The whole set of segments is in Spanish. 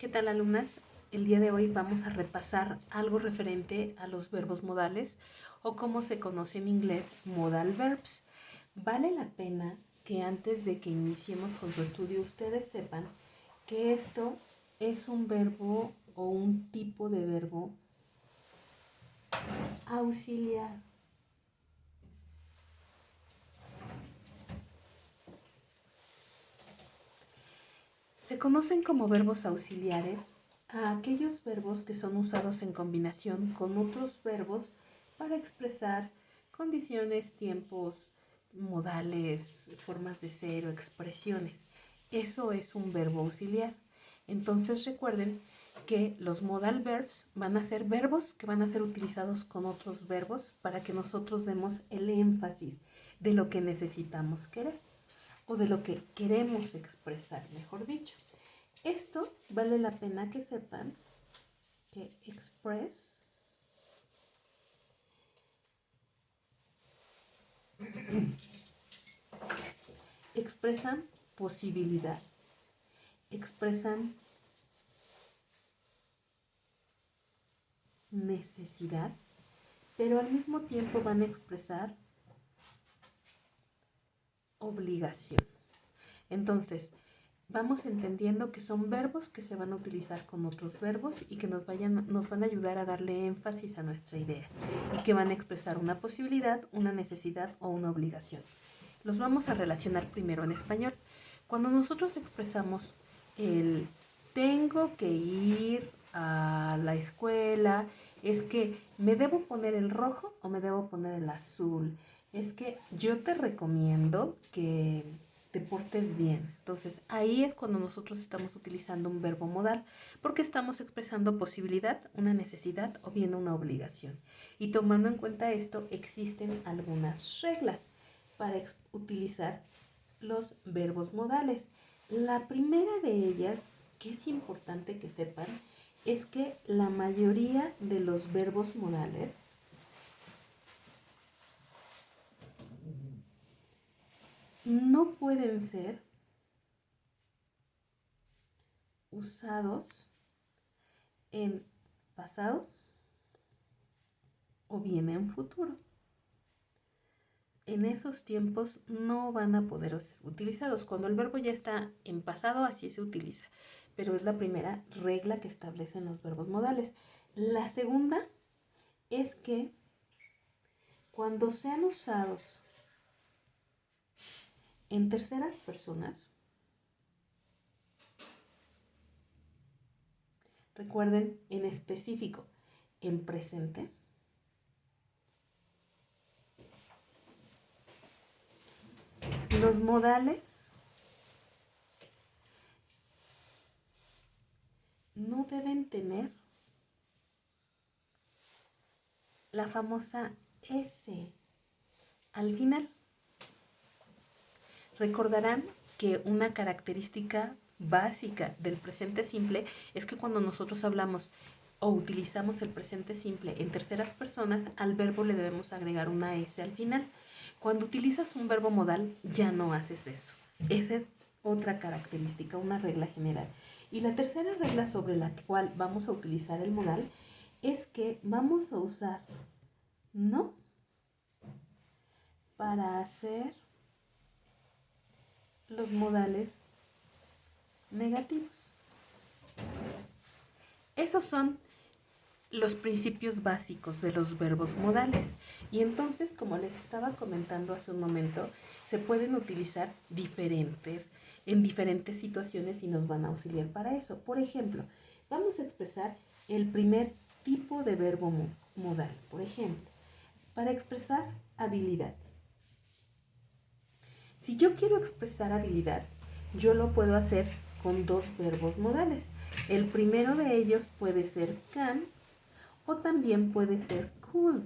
¿Qué tal, alumnas? El día de hoy vamos a repasar algo referente a los verbos modales o como se conoce en inglés, modal verbs. Vale la pena que antes de que iniciemos con su estudio ustedes sepan que esto es un verbo o un tipo de verbo auxiliar. Se conocen como verbos auxiliares a aquellos verbos que son usados en combinación con otros verbos para expresar condiciones, tiempos, modales, formas de ser o expresiones. Eso es un verbo auxiliar. Entonces recuerden que los modal verbs van a ser verbos que van a ser utilizados con otros verbos para que nosotros demos el énfasis de lo que necesitamos querer o de lo que queremos expresar, mejor dicho. Esto vale la pena que sepan que express expresan posibilidad, expresan necesidad, pero al mismo tiempo van a expresar obligación. Entonces, vamos entendiendo que son verbos que se van a utilizar con otros verbos y que nos van a ayudar a darle énfasis a nuestra idea y que van a expresar una posibilidad, una necesidad o una obligación. Los vamos a relacionar primero en español. Cuando nosotros expresamos el tengo que ir a la escuela, es que me debo poner el rojo o me debo poner el azul. Es que yo te recomiendo que te portes bien. Entonces, ahí es cuando nosotros estamos utilizando un verbo modal, porque estamos expresando posibilidad, una necesidad o bien una obligación. Y tomando en cuenta esto, existen algunas reglas para utilizar los verbos modales. La primera de ellas, que es importante que sepan, es que la mayoría de los verbos modales no pueden ser usados en pasado o bien en futuro. En esos tiempos no van a poder ser utilizados. Cuando el verbo ya está en pasado, así se utiliza. Pero es la primera regla que establecen los verbos modales. La segunda es que cuando sean usados en terceras personas, recuerden en específico, en presente, los modales no deben tener la famosa S al final. Recordarán que una característica básica del presente simple es que cuando nosotros hablamos o utilizamos el presente simple en terceras personas, al verbo le debemos agregar una S al final. Cuando utilizas un verbo modal, ya no haces eso. Esa es otra característica, una regla general. Y la tercera regla sobre la cual vamos a utilizar el modal es que vamos a usar no para hacer los modales negativos. Esos son los principios básicos de los verbos modales. Y entonces, como les estaba comentando hace un momento, se pueden utilizar en diferentes situaciones y nos van a auxiliar para eso. Por ejemplo, vamos a expresar el primer tipo de verbo modal. Por ejemplo, para expresar habilidad. Si yo quiero expresar habilidad, yo lo puedo hacer con dos verbos modales. El primero de ellos puede ser can o también puede ser could.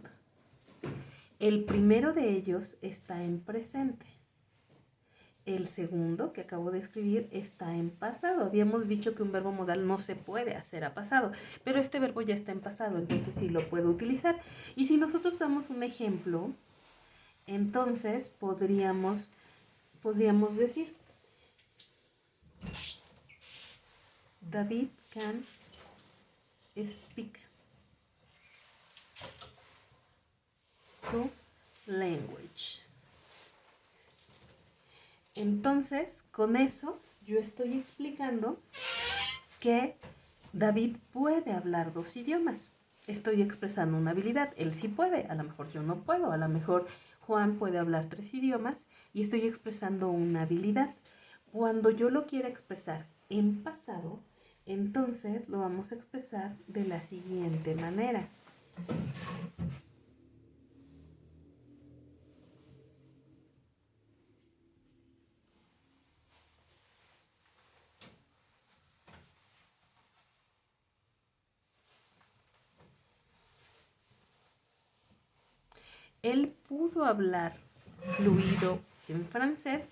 El primero de ellos está en presente. El segundo, que acabo de escribir, está en pasado. Habíamos dicho que un verbo modal no se puede hacer a pasado, pero este verbo ya está en pasado, entonces sí lo puedo utilizar. Y si nosotros damos un ejemplo, entonces podríamos decir, David can speak 2 languages. Entonces, con eso yo estoy explicando que David puede hablar 2 idiomas. Estoy expresando una habilidad. Él sí puede, a lo mejor yo no puedo, a lo mejor Juan puede hablar 3 idiomas y estoy expresando una habilidad. Cuando yo lo quiera expresar en pasado, entonces lo vamos a expresar de la siguiente manera. Él pudo hablar fluido en francés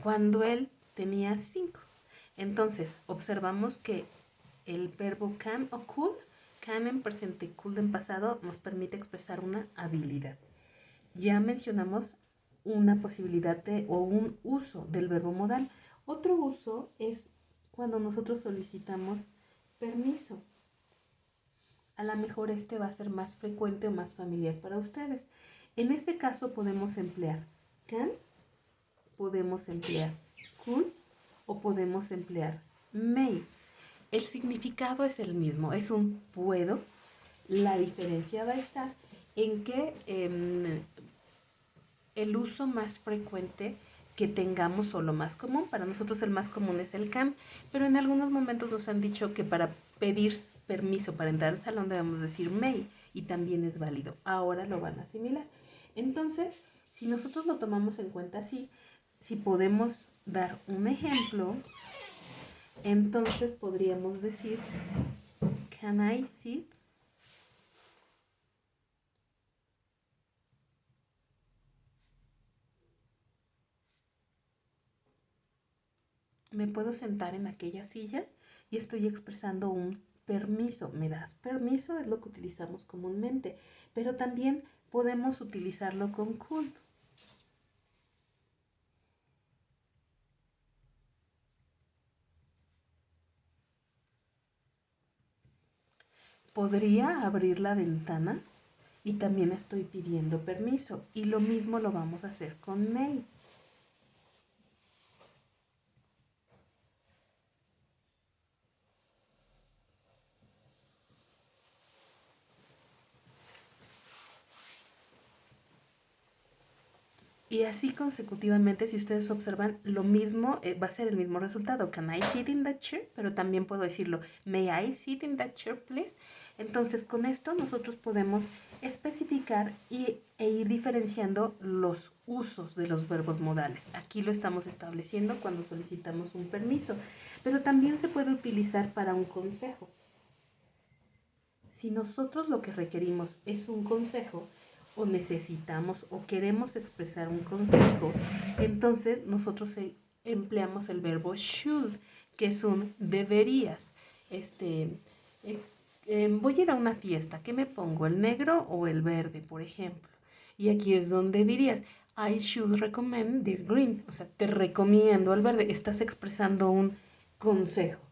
cuando él tenía 5. Entonces, observamos que el verbo can o could, can en presente, could en pasado, nos permite expresar una habilidad. Ya mencionamos una posibilidad o un uso del verbo modal. Otro uso es cuando nosotros solicitamos permiso. A lo mejor este va a ser más frecuente o más familiar para ustedes. En este caso podemos emplear can, podemos emplear could o podemos emplear may. El significado es el mismo, es un puedo. La diferencia va a estar en que el uso más frecuente que tengamos o lo más común, para nosotros el más común es el can, pero en algunos momentos nos han dicho que para pedir permiso para entrar al salón debemos decir may y también es válido. Ahora lo van a asimilar. Entonces, si nosotros lo tomamos en cuenta así, si podemos dar un ejemplo, entonces podríamos decir, can I sit? Me puedo sentar en aquella silla y estoy expresando un permiso. ¿Me das permiso? Es lo que utilizamos comúnmente, pero también podemos utilizarlo con could. Podría abrir la ventana y también estoy pidiendo permiso. Y lo mismo lo vamos a hacer con may. Y así consecutivamente, si ustedes observan, lo mismo va a ser el mismo resultado. Can I sit in that chair? Pero también puedo decirlo, may I sit in that chair, please? Entonces, con esto nosotros podemos especificar e ir diferenciando los usos de los verbos modales. Aquí lo estamos estableciendo cuando solicitamos un permiso, pero también se puede utilizar para un consejo. Si nosotros lo que requerimos es un consejo, o necesitamos o queremos expresar un consejo, entonces nosotros empleamos el verbo should, que es un deberías. Voy a ir a una fiesta, ¿qué me pongo? ¿El negro o el verde, por ejemplo? Y aquí es donde dirías, I should recommend the green, o sea, te recomiendo el verde, estás expresando un consejo.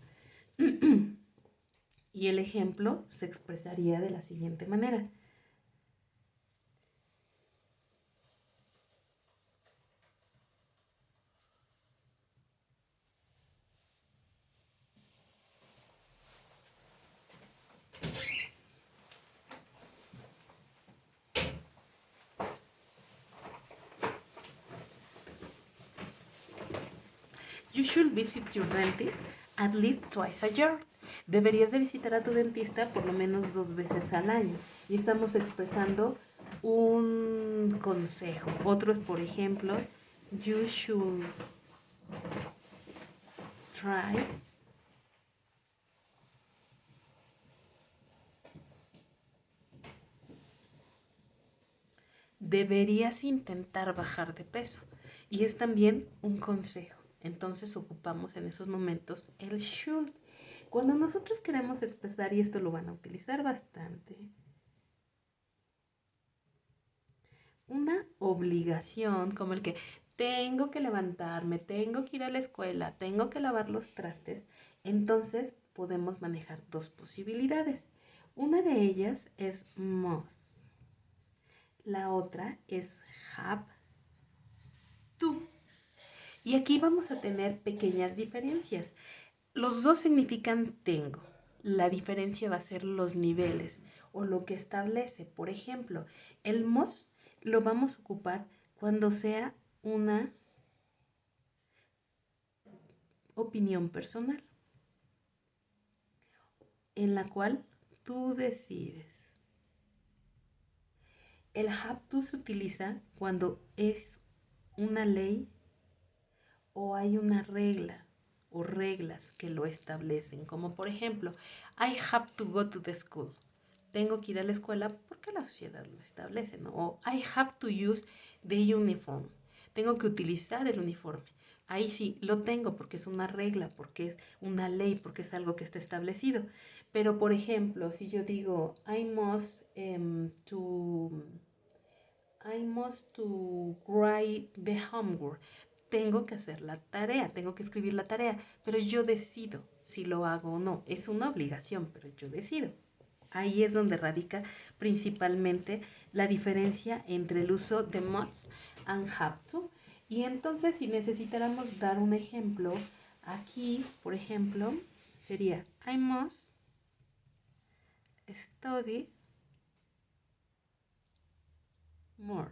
Y el ejemplo se expresaría de la siguiente manera. You should visit your dentist at least twice a year. Deberías de visitar a tu dentista por lo menos 2 veces al año. Y estamos expresando un consejo. Otro es, por ejemplo, you should try deberías intentar bajar de peso. Y es también un consejo. Entonces ocupamos en esos momentos el should. Cuando nosotros queremos expresar, y esto lo van a utilizar bastante, una obligación como el que tengo que levantarme, tengo que ir a la escuela, tengo que lavar los trastes, entonces podemos manejar dos posibilidades. Una de ellas es must. La otra es have to. Y aquí vamos a tener pequeñas diferencias. Los dos significan tengo. La diferencia va a ser los niveles o lo que establece. Por ejemplo, el must lo vamos a ocupar cuando sea una opinión personal, en la cual tú decides. El have to se utiliza cuando es una ley o hay una regla o reglas que lo establecen, como por ejemplo, I have to go to the school. Tengo que ir a la escuela porque la sociedad lo establece, ¿no? O I have to use the uniform. Tengo que utilizar el uniforme. Ahí sí, lo tengo porque es una regla, porque es una ley, porque es algo que está establecido. Pero, por ejemplo, si yo digo, I must to write the homework. Tengo que hacer la tarea, tengo que escribir la tarea, pero yo decido si lo hago o no. Es una obligación, pero yo decido. Ahí es donde radica principalmente la diferencia entre el uso de must and have to. Y entonces, si necesitáramos dar un ejemplo, aquí, por ejemplo, sería I must study more.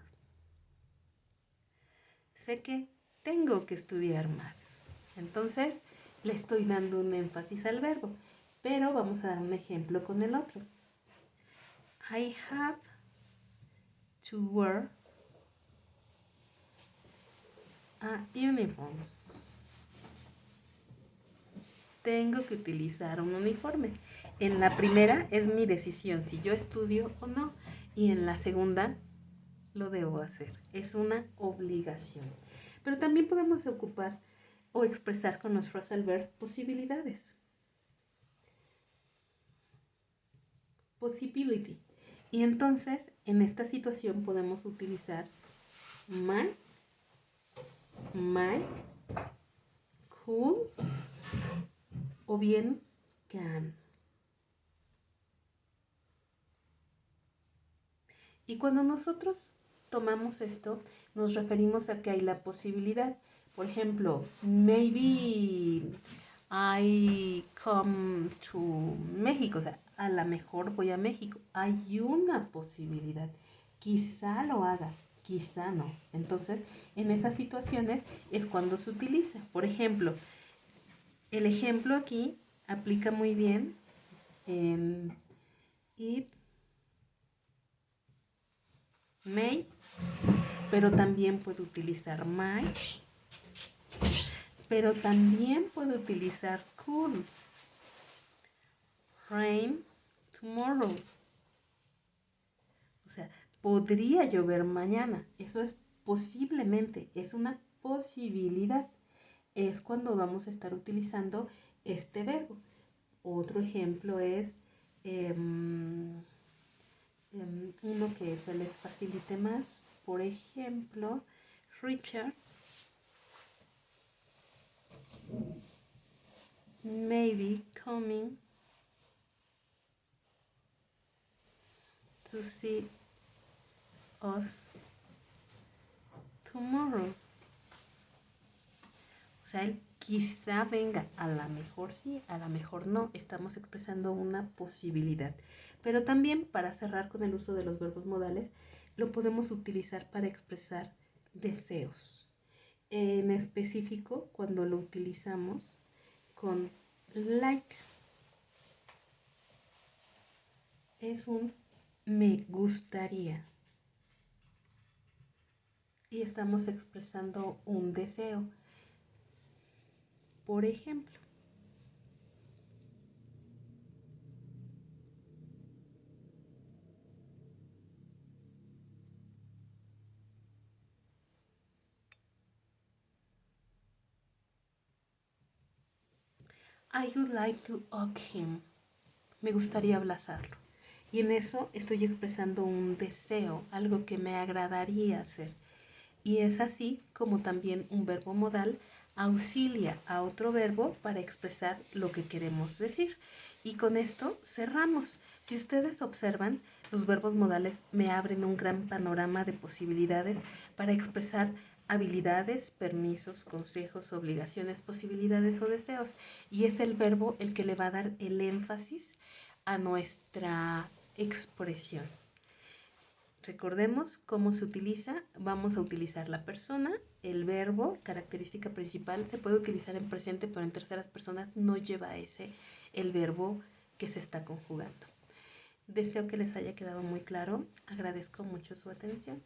Sé que tengo que estudiar más. Entonces, le estoy dando un énfasis al verbo. Pero vamos a dar un ejemplo con el otro. I have to wear a uniform. Tengo que utilizar un uniforme. En la primera es mi decisión si yo estudio o no. Y en la segunda lo debo hacer. Es una obligación. Pero también podemos ocupar o expresar con los phrasal verbs posibilidades. Possibility. Y entonces, en esta situación podemos utilizar might, could o bien can. Y cuando nosotros tomamos esto, nos referimos a que hay la posibilidad. Por ejemplo, maybe I come to México. O sea, a lo mejor voy a México. Hay una posibilidad. Quizá lo haga, quizá no. Entonces, en esas situaciones es cuando se utiliza. Por ejemplo, el ejemplo aquí aplica muy bien en it may, pero también puedo utilizar might, pero también puedo utilizar could. Rain tomorrow. O sea, podría llover mañana. Eso es posiblemente, es una posibilidad. Es cuando vamos a estar utilizando este verbo. Otro ejemplo es uno que se les facilite más. Por ejemplo, Richard may be coming to see us tomorrow. O sea, él quizá venga, a lo mejor sí, a lo mejor no. Estamos expresando una posibilidad. Pero también, para cerrar con el uso de los verbos modales, lo podemos utilizar para expresar deseos. En específico, cuando lo utilizamos con like, es un me gustaría. Y estamos expresando un deseo. Por ejemplo, I would like to hug him. Me gustaría abrazarlo. Y en eso estoy expresando un deseo, algo que me agradaría hacer. Y es así como también un verbo modal auxilia a otro verbo para expresar lo que queremos decir. Y con esto cerramos. Si ustedes observan, los verbos modales me abren un gran panorama de posibilidades para expresar habilidades, permisos, consejos, obligaciones, posibilidades o deseos. Y es el verbo el que le va a dar el énfasis a nuestra expresión. Recordemos cómo se utiliza. Vamos a utilizar la persona, el verbo, característica principal. Se puede utilizar en presente, pero en terceras personas no lleva ese el verbo que se está conjugando. Deseo que les haya quedado muy claro. Agradezco mucho su atención.